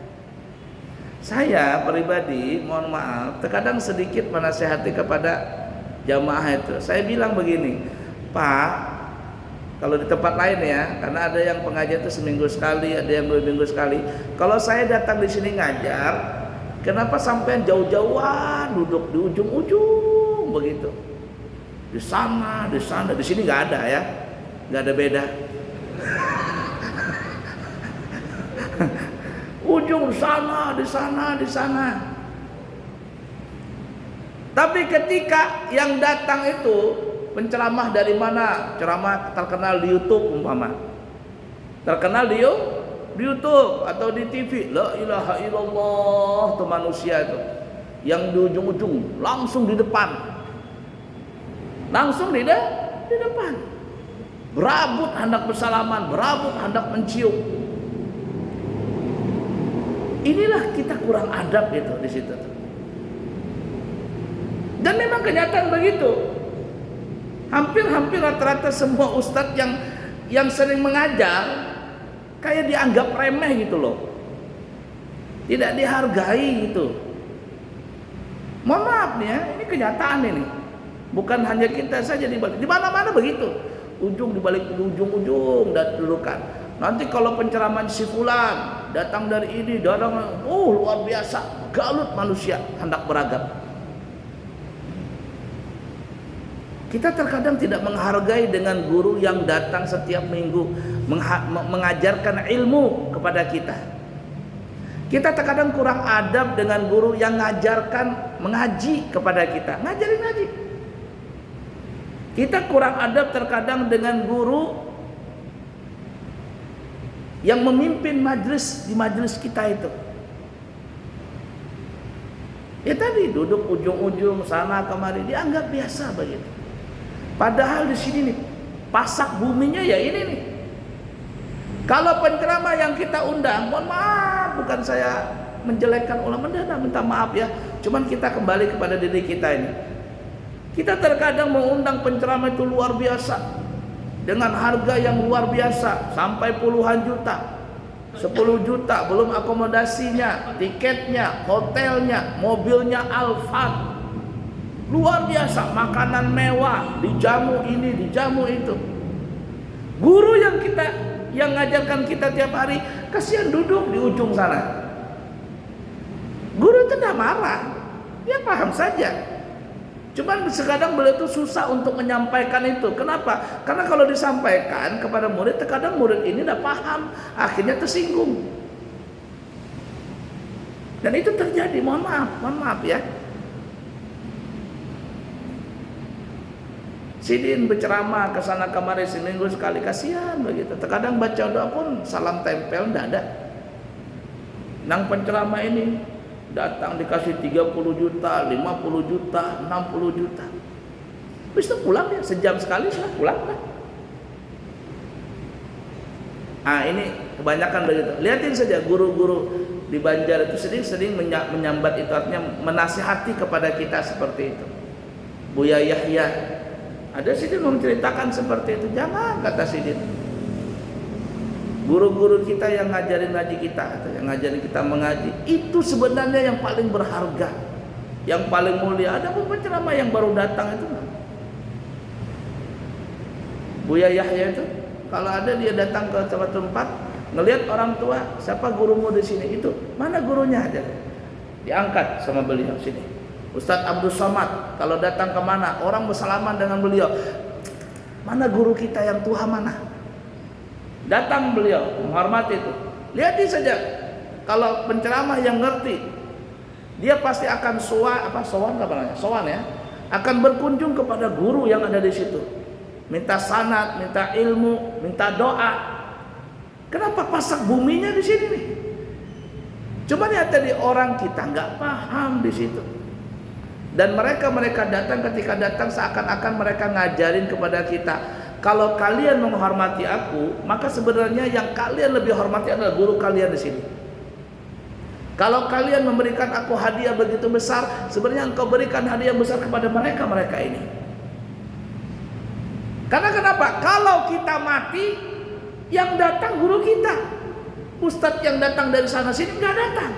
Saya pribadi, mohon maaf, terkadang sedikit menasihati kepada jamaah itu. Saya bilang begini, Pak, kalau di tempat lain ya, karena ada yang pengajian itu seminggu sekali, ada yang 2 minggu sekali. Kalau saya datang di sini ngajar, kenapa sampai jauh-jauhan duduk di ujung-ujung begitu? Di sana, di sini nggak ada ya, nggak ada beda. Ujung di sana. Tapi ketika yang datang itu penceramah dari mana? Ceramah terkenal di YouTube umpama. Terkenal di YouTube atau di TV. La ilaha illallah, tuh manusia itu. Yang di ujung-ujung, langsung di depan. Langsung di depan. Berabut hendak bersalaman, berabut hendak mencium. Inilah kita kurang adab gitu di situ. Dan memang kenyataan begitu. Hampir rata-rata semua ustadz yang sering mengajar kayak dianggap remeh gitu loh. Tidak dihargai gitu. Mohon maaf nih ya, ini kenyataan ini. Bukan hanya kita saja di mana-mana begitu. Ujung dibalik ujung dan dudukan. Nanti kalau pencerahan si fulan datang dari ini, luar biasa, galut manusia hendak beragam. Kita terkadang tidak menghargai dengan guru yang datang setiap minggu mengajarkan ilmu kepada kita. Kita terkadang kurang adab dengan guru yang mengaji kepada kita, ngajarin ngaji. Kita kurang adab terkadang dengan guru yang memimpin di majelis kita itu. Ya tadi duduk ujung-ujung sana kemari dianggap biasa begitu. Padahal di sini nih pasak buminya ya ini nih. Kalau penceramah yang kita undang, mohon maaf, bukan saya menjelekkan ulama, minta maaf ya. Cuman kita kembali kepada diri kita ini. Kita terkadang mengundang penceramah itu luar biasa, dengan harga yang luar biasa, sampai puluhan juta, 10 juta, belum akomodasinya, tiketnya, hotelnya, mobilnya Alphard, luar biasa, makanan mewah, dijamu ini, dijamu itu. Guru yang ngajarkan kita tiap hari, kasihan duduk di ujung sana. Guru itu tidak marah, dia paham saja. Cuman sekadang beliau itu susah untuk menyampaikan itu. Kenapa? Karena kalau disampaikan kepada murid, terkadang murid ini tidak paham, akhirnya tersinggung. Dan itu terjadi, mohon maaf ya. Sidin berceramah ke sana kemari seminggu sekali, kasihan begitu. Terkadang baca doa pun salam tempel tidak ada. Nang penceramah ini datang dikasih 30 juta, 50 juta, 60 juta. Habis itu pulang ya, sejam sekali sudah pulang kan. Ini kebanyakan begitu. Lihatin saja guru-guru di Banjar itu sering menyambat itu, artinya menasihati kepada kita seperti itu. Buya Yahya, ada Sidin menceritakan seperti itu. Jangan, kata Sidin. Guru-guru kita yang ngajarin ngaji kita, atau yang ngajarin kita mengaji, itu sebenarnya yang paling berharga, yang paling mulia. Ada pun penceramah yang baru datang itu, Buya Yahya itu, kalau ada dia datang ke suatu tempat, ngelihat orang tua, siapa gurumu di sini? Itu mana gurunya aja, diangkat sama beliau sini. Ustadz Abdul Somad, kalau datang ke mana, orang bersalaman dengan beliau. Mana guru kita yang tua mana? Datang beliau menghormati itu. Lihat saja, kalau penceramah yang ngerti, dia pasti akan sowan ya, akan berkunjung kepada guru yang ada di situ, minta sanad, minta ilmu, minta doa. Kenapa pasak buminya di sini nih? Coba lihat tadi, orang kita nggak paham di situ, dan mereka datang, ketika datang seakan-akan mereka ngajarin kepada kita. Kalau kalian menghormati aku, maka sebenarnya yang kalian lebih hormati adalah guru kalian di sini. Kalau kalian memberikan aku hadiah begitu besar, sebenarnya engkau berikan hadiah besar kepada mereka ini. Karena kenapa? Kalau kita mati, yang datang guru kita. Ustadz yang datang dari sana sini nggak datang.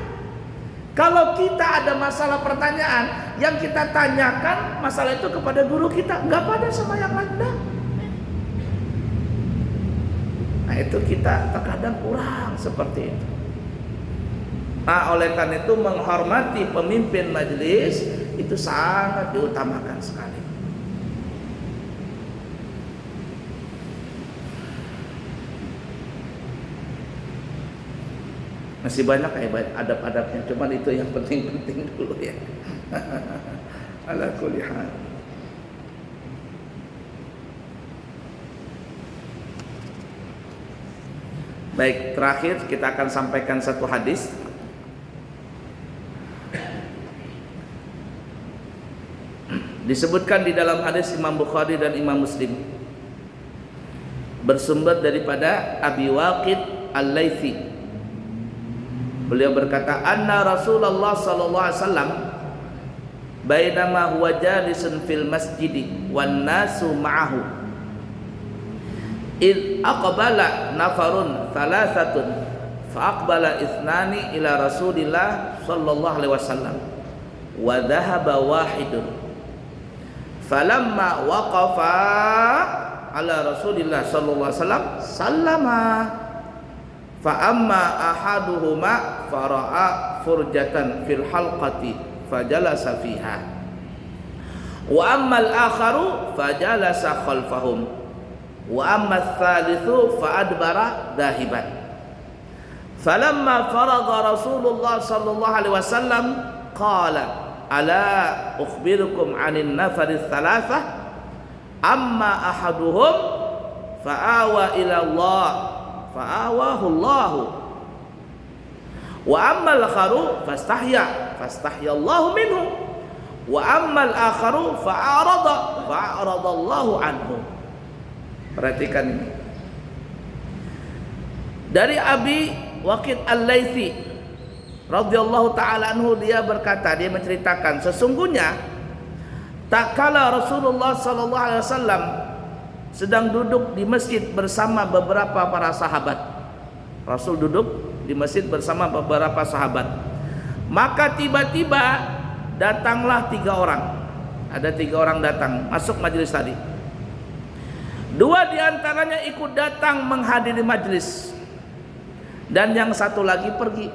Kalau kita ada masalah pertanyaan, yang kita tanyakan masalah itu kepada guru kita, nggak pada sama yang lain. Nah itu kita terkadang kurang seperti itu. Nah oleh karena itu menghormati pemimpin majelis itu sangat diutamakan sekali. Masih banyak adab-adabnya, cuman itu yang penting-penting dulu ya. Ala kulli hal. Baik, terakhir kita akan sampaikan satu hadis. Disebutkan di dalam hadis Imam Bukhari dan Imam Muslim, bersumber daripada Abi Waqid Al-Laythi. Beliau berkata, anna Rasulullah sallallahu alaihi wasallam bainama huwa jalisun fil masjid wan nasu ma'ahu id aqbala nafarun thalathatun fa aqbala ithnani ila Rasulillah sallallahu alaihi wasallam wa dhahaba wahidun falamma waqafa ala Rasulillah sallallahu alaihi wasallam sallama fa amma ahaduhuma fara'a furjatan fil halqati fajalasa fiha wa amma al-akharu fajalasa khalfahum wa amma ats-tsalitsu fa'adbara dahiban falamma faragha Rasulullah sallallahu alaihi wasallam qala ala ukhbirukum 'anil nafari ats-tsalatsah amma ahaduhum fa'awa ila Allah fa'awahu Allah wa ammal akharu fastahya Allahu minhu wa ammal akharu fa'arada Allahu anhu. Perhatikan ini dari Abi Waqid Al-Laythi radhiyallahu ta'ala anhu, dia berkata, dia menceritakan, sesungguhnya tak kala Rasulullah sallallahu alaihi wasallam sedang duduk di masjid bersama beberapa para sahabat. Rasul duduk di masjid bersama beberapa sahabat. Maka tiba-tiba datanglah 3 orang. Ada 3 orang datang masuk majelis tadi. Dua diantaranya ikut datang menghadiri majlis, dan yang satu lagi pergi.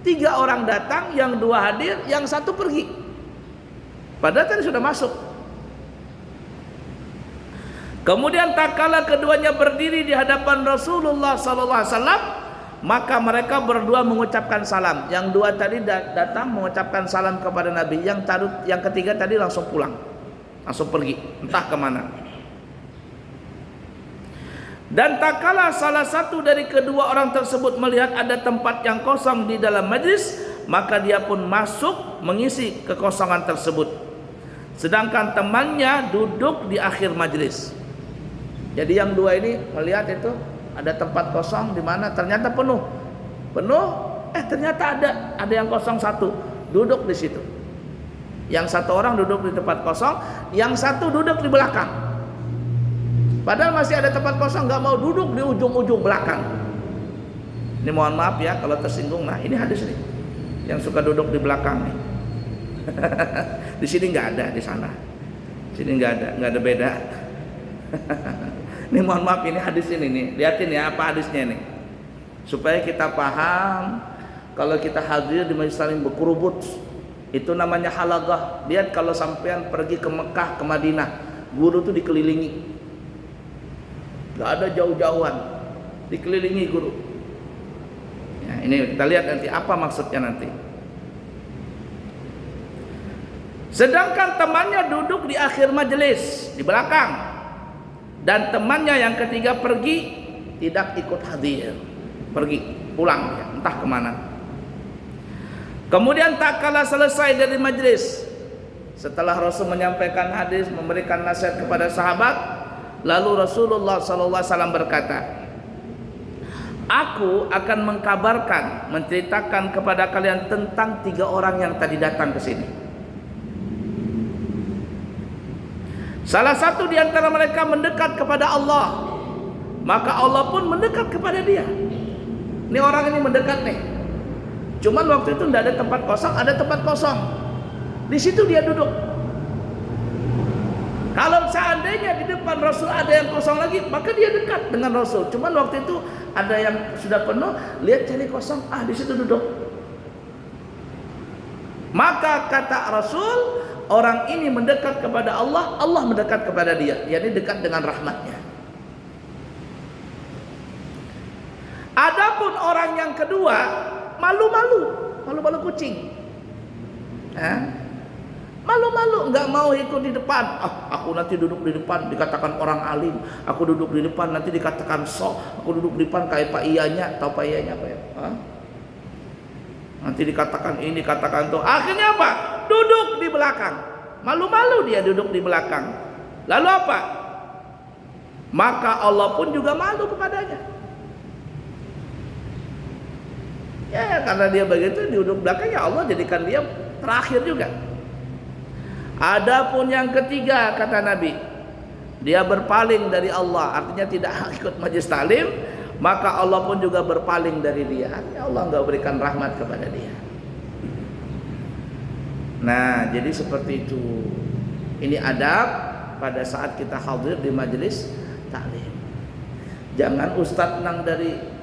3 orang datang, yang 2 hadir, yang 1 pergi. Padahal tadi sudah masuk. Kemudian tak kala keduanya berdiri di hadapan Rasulullah SAW, maka mereka berdua mengucapkan salam. Yang 2 tadi datang mengucapkan salam kepada Nabi, yang 3 tadi langsung pulang, langsung pergi, entah kemana. Dan tak kala salah satu dari kedua orang tersebut melihat ada tempat yang kosong di dalam majlis, maka dia pun masuk mengisi kekosongan tersebut, sedangkan temannya duduk di akhir majlis. Jadi yang 2 ini melihat itu ada tempat kosong di mana ternyata penuh, ternyata ada yang kosong 1, duduk di situ. Yang 1 orang duduk di tempat kosong, yang 1 duduk di belakang. Padahal masih ada tempat kosong, nggak mau duduk di ujung-ujung belakang. Ini mohon maaf ya kalau tersinggung. Nah ini hadis nih, yang suka duduk di belakang nih. Di sini nggak ada, di sana. Sini nggak ada beda. Ini mohon maaf, ini hadis ini nih. Lihatin ya apa hadisnya nih, supaya kita paham. Kalau kita hadir di majelis saling berkerubut, itu namanya halaqah. Lihat kalau sampean pergi ke Mekah, ke Madinah, guru tuh dikelilingi. Gak ada jauh-jauhan, dikelilingi guru. Ya, ini kita lihat nanti apa maksudnya nanti. Sedangkan temannya duduk di akhir majelis, di belakang, dan temannya yang ketiga pergi, tidak ikut hadir, pergi pulang, ya, entah kemana. Kemudian tak kala selesai dari majelis, setelah Rasul menyampaikan hadis, memberikan nasihat kepada sahabat, lalu Rasulullah SAW berkata, aku akan mengkabarkan, menceritakan kepada kalian tentang 3 orang yang tadi datang ke sini. Salah satu di antara mereka mendekat kepada Allah, maka Allah pun mendekat kepada dia. Ini orang ini mendekat nih. Cuman waktu itu tidak ada tempat kosong, ada tempat kosong. Di situ dia duduk. Kalau seandainya di depan Rasul ada yang kosong lagi, maka dia dekat dengan Rasul. Cuman waktu itu ada yang sudah penuh, lihat cari kosong, di situ duduk. Maka kata Rasul, orang ini mendekat kepada Allah, Allah mendekat kepada dia, yakni dekat dengan rahmatnya. Adapun orang yang kedua, malu-malu kucing. Malu-malu, nggak mau ikut di depan. Aku nanti duduk di depan dikatakan orang alim. Aku duduk di depan nanti dikatakan sok. Aku duduk di depan kayak Pak Iyanya. Tahu Pak Iyanya apa ya? Nanti dikatakan ini, katakan tuh. Akhirnya apa? Duduk di belakang. Malu-malu dia duduk di belakang. Lalu apa? Maka Allah pun juga malu kepadanya. Ya karena dia begitu duduk belakang, ya Allah jadikan dia terakhir juga. Adapun yang ketiga, kata Nabi, dia berpaling dari Allah, artinya tidak ikut majelis taklim, maka Allah pun juga berpaling dari dia. Ya Allah enggak berikan rahmat kepada dia. Nah, jadi seperti itu. Ini adab pada saat kita hadir di majelis taklim. Jangan ustadz nang dari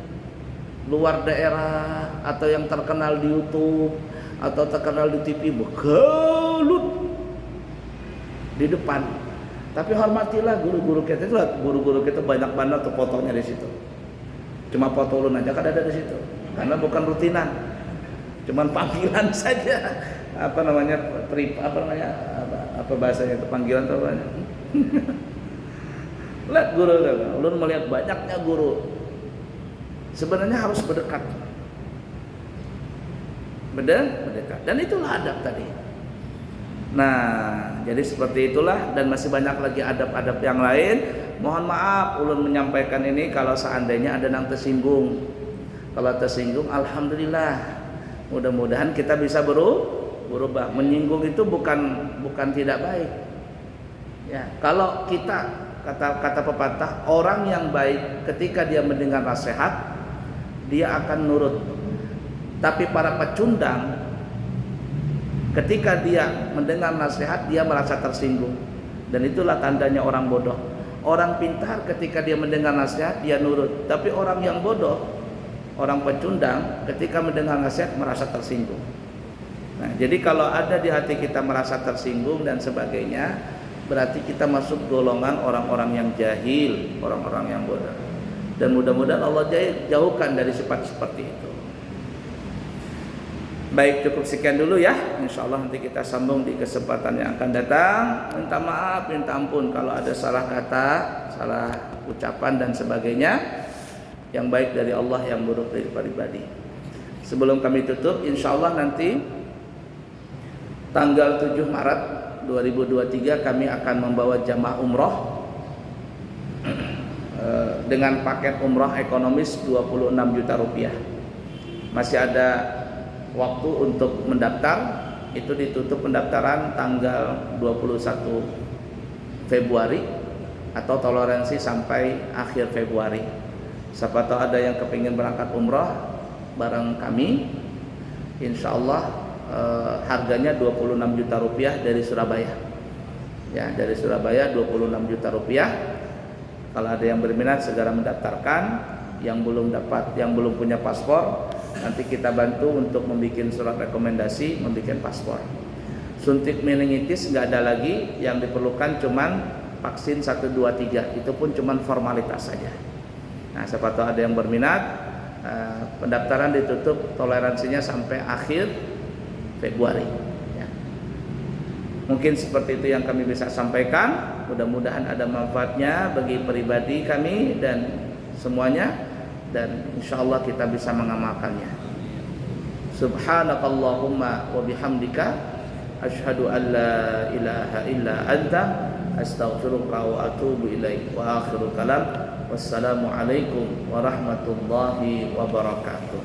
luar daerah atau yang terkenal di YouTube atau terkenal di TV begelut di depan. Tapi hormatilah guru-guru kita. Itu guru-guru kita banyak banget tuh fotonya di situ. Cuma foto ulun aja kan ada di situ. Karena bukan rutinan. Cuman panggilan saja. Apa namanya? Apa bahasanya itu panggilan tuh apa? Lihat guru, ulun melihat banyaknya guru. Sebenarnya harus berdekat. Berdekat. Dan itulah adab tadi. Nah, jadi seperti itulah, dan masih banyak lagi adab-adab yang lain. Mohon maaf ulun menyampaikan ini kalau seandainya ada yang tersinggung. Kalau tersinggung, alhamdulillah. Mudah-mudahan kita bisa berubah. Menyinggung itu bukan tidak baik. Ya, kalau kita kata pepatah, orang yang baik ketika dia mendengar nasihat, dia akan nurut. Tapi para pecundang, ketika dia mendengar nasihat, dia merasa tersinggung. Dan itulah tandanya orang bodoh. Orang pintar ketika dia mendengar nasihat dia nurut, tapi orang yang bodoh, orang pecundang ketika mendengar nasihat merasa tersinggung. Nah, jadi kalau ada di hati kita merasa tersinggung dan sebagainya, berarti kita masuk golongan orang-orang yang jahil, orang-orang yang bodoh. Dan mudah-mudahan Allah jauhkan dari sifat seperti itu. Baik, cukup sekian dulu ya. Insya Allah nanti kita sambung di kesempatan yang akan datang. Minta maaf, minta ampun kalau ada salah kata, salah ucapan dan sebagainya. Yang baik dari Allah, yang buruk dari pribadi. Sebelum kami tutup, insya Allah nanti tanggal 7 Maret 2023 kami akan membawa jamaah umroh dengan paket umroh ekonomis 26 juta rupiah. Masih ada waktu untuk mendaftar, itu ditutup pendaftaran tanggal 21 Februari atau toleransi sampai akhir Februari. Siapa tahu ada yang kepingin berangkat umroh bareng kami, insya Allah harganya 26 juta rupiah dari Surabaya. Ya, dari Surabaya 26 juta rupiah. Kalau ada yang berminat segera mendaftarkan. Yang belum punya paspor, nanti kita bantu untuk membuat surat rekomendasi, membuat paspor. Suntik meningitis nggak ada lagi, yang diperlukan cuman vaksin 1, 2, 3, itu pun cuman formalitas saja. Nah, siapa tahu ada yang berminat, pendaftaran ditutup toleransinya sampai akhir Februari. Ya. Mungkin seperti itu yang kami bisa sampaikan. Mudah-mudahan ada manfaatnya bagi pribadi kami dan semuanya. Dan insyaallah kita bisa mengamalkannya. Subhanakallahumma wa bihamdika asyhadu an la ilaha illa anta astaghfiruka wa atubu ilaik. Wa akhiru kalam wassalamu alaikum warahmatullahi wabarakatuh.